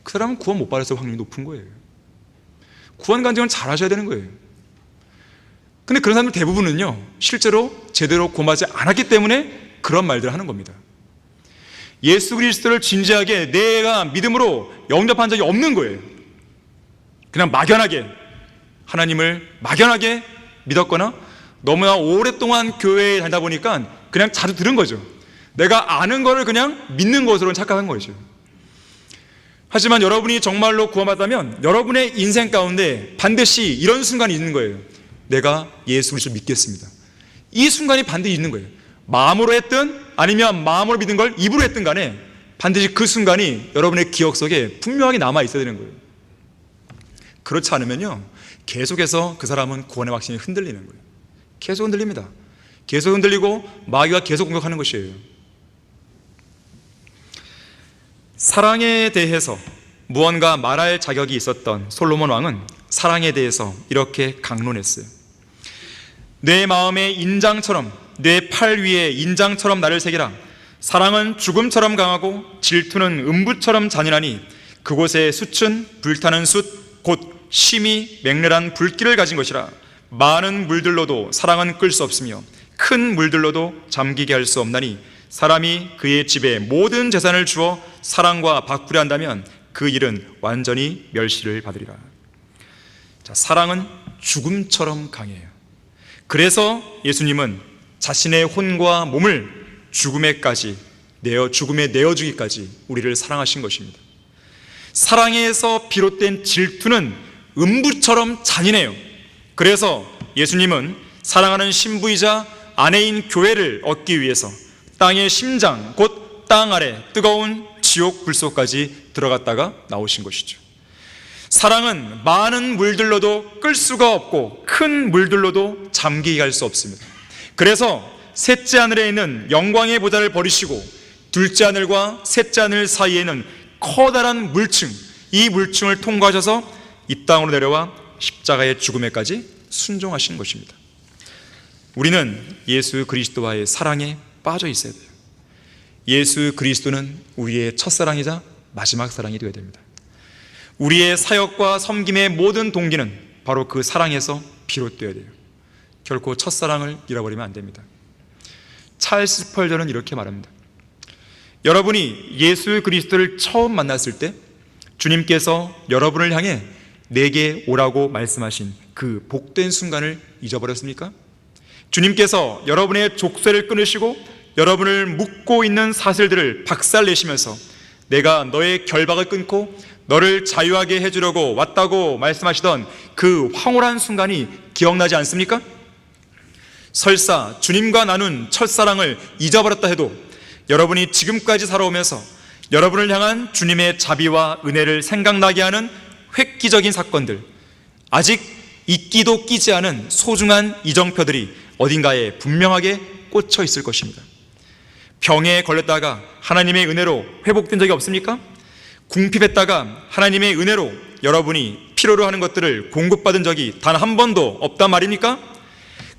그 사람은 구원 못 받을 확률이 높은 거예요. 구원 간증을 잘 하셔야 되는 거예요. 근데 그런 사람들 대부분은요, 실제로 제대로 구원받지 않았기 때문에 그런 말들을 하는 겁니다. 예수 그리스도를 진지하게 내가 믿음으로 영접한 적이 없는 거예요. 그냥 막연하게 하나님을 막연하게 믿었거나 너무나 오랫동안 교회에 다니다 보니까 그냥 자주 들은 거죠. 내가 아는 거를 그냥 믿는 것으로 착각한 거죠. 하지만 여러분이 정말로 구원받았다면 여러분의 인생 가운데 반드시 이런 순간이 있는 거예요. 내가 예수 그리스도를 믿겠습니다. 이 순간이 반드시 있는 거예요. 마음으로 했든 아니면 마음으로 믿은 걸 입으로 했든 간에 반드시 그 순간이 여러분의 기억 속에 분명하게 남아 있어야 되는 거예요. 그렇지 않으면요, 계속해서 그 사람은 구원의 확신이 흔들리는 거예요. 계속 흔들립니다. 계속 흔들리고 마귀가 계속 공격하는 것이에요. 사랑에 대해서 무언가 말할 자격이 있었던 솔로몬 왕은 사랑에 대해서 이렇게 강론했어요. 내 마음의 인장처럼, 내 팔 위에 인장처럼 나를 새기라. 사랑은 죽음처럼 강하고 질투는 음부처럼 잔인하니 그곳의 숯은 불타는 숯, 곧 심히 맹렬한 불길을 가진 것이라. 많은 물들로도 사랑은 끌 수 없으며 큰 물들로도 잠기게 할 수 없나니 사람이 그의 집에 모든 재산을 주어 사랑과 바꾸려 한다면 그 일은 완전히 멸시를 받으리라. 자, 사랑은 죽음처럼 강해요. 그래서 예수님은 자신의 혼과 몸을 죽음에 내어주기까지 우리를 사랑하신 것입니다. 사랑에서 비롯된 질투는 음부처럼 잔인해요. 그래서 예수님은 사랑하는 신부이자 아내인 교회를 얻기 위해서 땅의 심장, 곧 땅 아래 뜨거운 지옥 불속까지 들어갔다가 나오신 것이죠. 사랑은 많은 물들로도 끌 수가 없고 큰 물들로도 잠기게 할 수 없습니다. 그래서 셋째 하늘에 있는 영광의 보좌를 버리시고 둘째 하늘과 셋째 하늘 사이에는 커다란 물층, 이 물층을 통과하셔서 이 땅으로 내려와 십자가의 죽음에까지 순종하신 것입니다. 우리는 예수 그리스도와의 사랑에 빠져 있어야 돼요. 예수 그리스도는 우리의 첫사랑이자 마지막 사랑이 되어야 됩니다. 우리의 사역과 섬김의 모든 동기는 바로 그 사랑에서 비롯되어야 돼요. 결코 첫사랑을 잃어버리면 안 됩니다. 찰스 스펄전은 이렇게 말합니다. 여러분이 예수 그리스도를 처음 만났을 때 주님께서 여러분을 향해 내게 오라고 말씀하신 그 복된 순간을 잊어버렸습니까? 주님께서 여러분의 족쇄를 끊으시고 여러분을 묶고 있는 사슬들을 박살내시면서 내가 너의 결박을 끊고 너를 자유하게 해주려고 왔다고 말씀하시던 그 황홀한 순간이 기억나지 않습니까? 설사 주님과 나눈 첫사랑을 잊어버렸다 해도 여러분이 지금까지 살아오면서 여러분을 향한 주님의 자비와 은혜를 생각나게 하는 획기적인 사건들, 아직 잊기도 끼지 않은 소중한 이정표들이 어딘가에 분명하게 꽂혀 있을 것입니다. 병에 걸렸다가 하나님의 은혜로 회복된 적이 없습니까? 궁핍했다가 하나님의 은혜로 여러분이 필요로 하는 것들을 공급받은 적이 단 한 번도 없단 말입니까?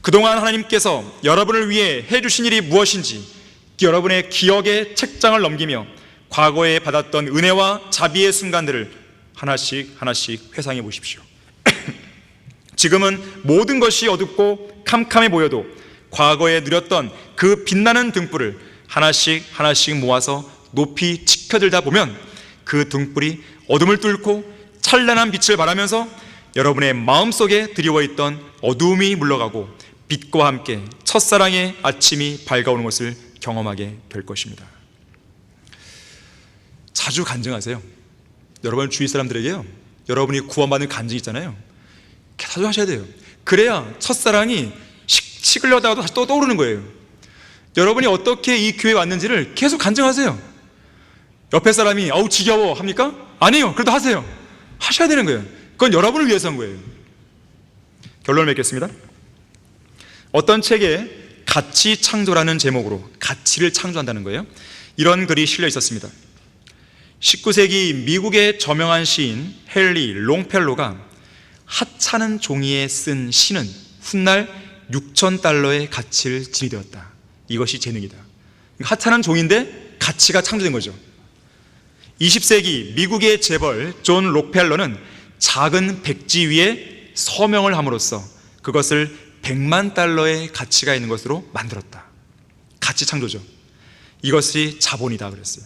그동안 하나님께서 여러분을 위해 해주신 일이 무엇인지 여러분의 기억의 책장을 넘기며 과거에 받았던 은혜와 자비의 순간들을 하나씩 회상해 보십시오. 지금은 모든 것이 어둡고 캄캄해 보여도 과거에 누렸던 그 빛나는 등불을 하나씩 모아서 높이 지켜들다 보면 그 등불이 어둠을 뚫고 찬란한 빛을 발하면서 여러분의 마음속에 드리워있던 어두움이 물러가고 빛과 함께 첫사랑의 아침이 밝아오는 것을 경험하게 될 것입니다. 자주 간증하세요. 여러분 주위 사람들에게요, 여러분이 구원받는 간증 있잖아요, 자주 하셔야 돼요. 그래야 첫사랑이 식으려다가도 다시 또 떠오르는 거예요. 여러분이 어떻게 이 교회에 왔는지를 계속 간증하세요. 옆에 사람이 아우 지겨워 합니까? 아니에요. 그래도 하세요. 하셔야 되는 거예요. 그건 여러분을 위해서 한 거예요. 결론을 맺겠습니다. 어떤 책에 가치 창조라는 제목으로 가치를 창조한다는 거예요. 이런 글이 실려 있었습니다. 19세기 미국의 저명한 시인 헨리 롱펠로가 하찮은 종이에 쓴 시는 훗날 $6,000의 가치를 지니되었다. 이것이 재능이다. 하찮은 종인데 가치가 창조된 거죠. 20세기 미국의 재벌 존 록펠러는 작은 백지 위에 서명을 함으로써 그것을 $1,000,000의 가치가 있는 것으로 만들었다. 가치 창조죠. 이것이 자본이다 그랬어요.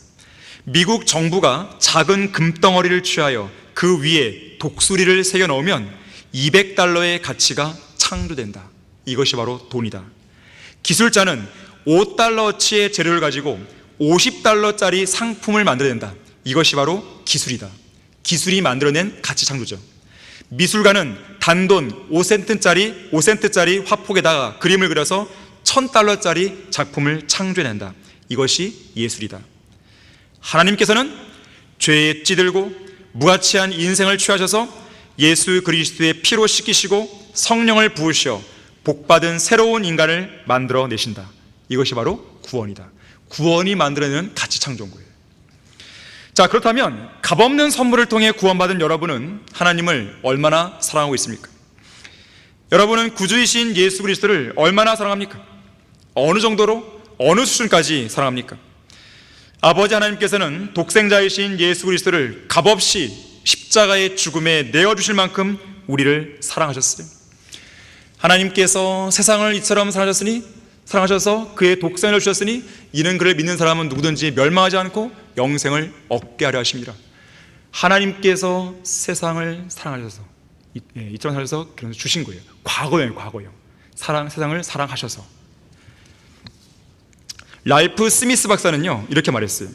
미국 정부가 작은 금덩어리를 취하여 그 위에 독수리를 새겨 넣으면 $200의 가치가 창조된다. 이것이 바로 돈이다. 기술자는 $5어치의 재료를 가지고 $50짜리 상품을 만들어낸다. 이것이 바로 기술이다. 기술이 만들어낸 가치 창조죠. 미술가는 단돈 5센트짜리 화폭에다가 그림을 그려서 $1,000짜리 작품을 창조해낸다. 이것이 예술이다. 하나님께서는 죄에 찌들고 무가치한 인생을 취하셔서 예수 그리스도의 피로 씻기시고 성령을 부으시어 복받은 새로운 인간을 만들어내신다. 이것이 바로 구원이다. 구원이 만들어내는 가치 창조인 거예요. 자, 그렇다면 값없는 선물을 통해 구원받은 여러분은 하나님을 얼마나 사랑하고 있습니까? 여러분은 구주이신 예수 그리스도를 얼마나 사랑합니까? 어느 정도로, 어느 수준까지 사랑합니까? 아버지 하나님께서는 독생자이신 예수 그리스도를 값없이 십자가의 죽음에 내어주실 만큼 우리를 사랑하셨어요. 하나님께서 세상을 이처럼 사랑하셔서 그의 독생을 주셨으니 이는 그를 믿는 사람은 누구든지 멸망하지 않고 영생을 얻게 하려 하십니다. 하나님께서 세상을 사랑하셔서 이처럼 사랑하셔서 주신 거예요. 과거예요. 세상을 사랑하셔서. 랄프 스미스 박사는요 이렇게 말했어요.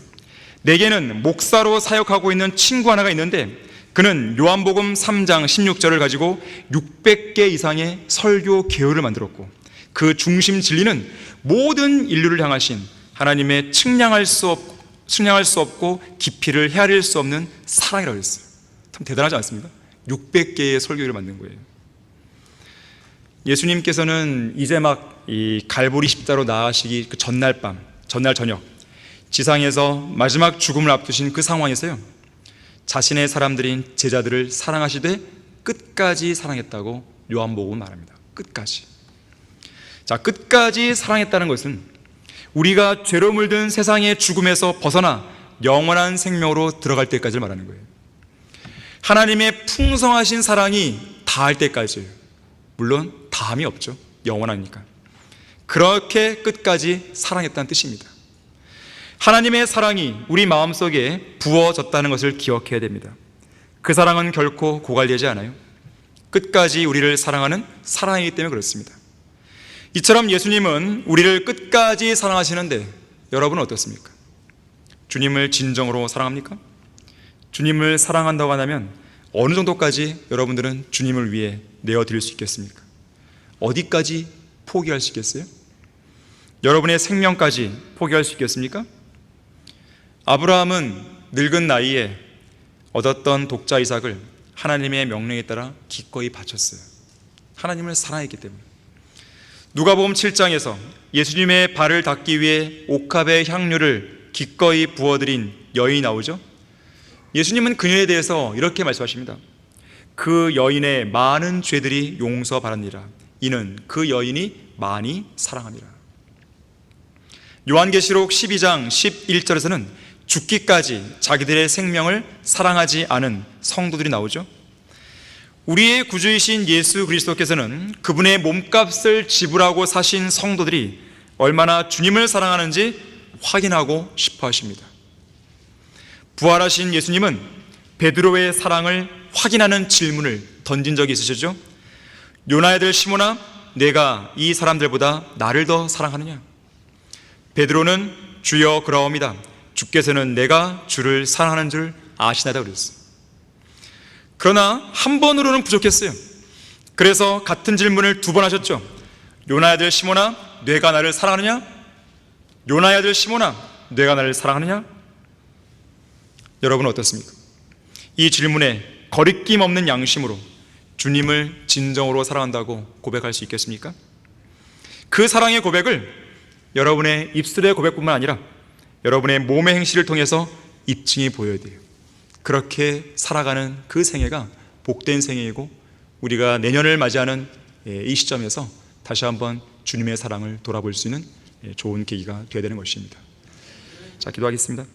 내게는 목사로 사역하고 있는 친구 하나가 있는데 그는 요한복음 3장 16절을 가지고 600개 이상의 설교 개요를 만들었고 그 중심 진리는 모든 인류를 향하신 하나님의 측량할 수 없고 깊이를 헤아릴 수 없는 사랑이라고 했어요. 참 대단하지 않습니까? 600개의 설교를 만든 거예요. 예수님께서는 이제 막 이 갈보리 십자로 나아가시기 그 전날 저녁 지상에서 마지막 죽음을 앞두신 그 상황에서요 자신의 사람들인 제자들을 사랑하시되 끝까지 사랑했다고 요한복음은 말합니다. 끝까지. 자, 끝까지 사랑했다는 것은 우리가 죄로 물든 세상의 죽음에서 벗어나 영원한 생명으로 들어갈 때까지를 말하는 거예요. 하나님의 풍성하신 사랑이 다할 때까지예요. 물론 다함이 없죠. 영원하니까. 그렇게 끝까지 사랑했다는 뜻입니다. 하나님의 사랑이 우리 마음속에 부어졌다는 것을 기억해야 됩니다. 그 사랑은 결코 고갈되지 않아요. 끝까지 우리를 사랑하는 사랑이기 때문에 그렇습니다. 이처럼 예수님은 우리를 끝까지 사랑하시는데 여러분은 어떻습니까? 주님을 진정으로 사랑합니까? 주님을 사랑한다고 한다면 어느 정도까지 여러분들은 주님을 위해 내어드릴 수 있겠습니까? 어디까지 포기할 수 있겠어요? 여러분의 생명까지 포기할 수 있겠습니까? 아브라함은 늙은 나이에 얻었던 독자 이삭을 하나님의 명령에 따라 기꺼이 바쳤어요. 하나님을 사랑했기 때문에. 누가복음 7장에서 예수님의 발을 닦기 위해 옥합의 향유를 기꺼이 부어드린 여인이 나오죠. 예수님은 그녀에 대해서 이렇게 말씀하십니다. 그 여인의 많은 죄들이 용서받았니라. 이는 그 여인이 많이 사랑함이라. 요한계시록 12장 11절에서는 죽기까지 자기들의 생명을 사랑하지 않은 성도들이 나오죠. 우리의 구주이신 예수 그리스도께서는 그분의 몸값을 지불하고 사신 성도들이 얼마나 주님을 사랑하는지 확인하고 싶어 하십니다. 부활하신 예수님은 베드로의 사랑을 확인하는 질문을 던진 적이 있으시죠? 요나의 아들 시몬아, 내가 이 사람들보다 나를 더 사랑하느냐? 베드로는 주여 그러옵니다. 주께서는 내가 주를 사랑하는 줄 아시나다 그랬어요. 그러나 한 번으로는 부족했어요. 그래서 같은 질문을 두 번 하셨죠. 요나의 아들 시몬아, 내가 나를 사랑하느냐? 요나의 아들 시몬아, 내가 나를 사랑하느냐? 여러분은 어떻습니까? 이 질문에 거리낌 없는 양심으로 주님을 진정으로 사랑한다고 고백할 수 있겠습니까? 그 사랑의 고백을 여러분의 입술의 고백뿐만 아니라 여러분의 몸의 행실을 통해서 입증이 보여야 돼요. 그렇게 살아가는 그 생애가 복된 생애이고 우리가 내년을 맞이하는 이 시점에서 다시 한번 주님의 사랑을 돌아볼 수 있는 좋은 계기가 되어야 되는 것입니다. 자, 기도하겠습니다.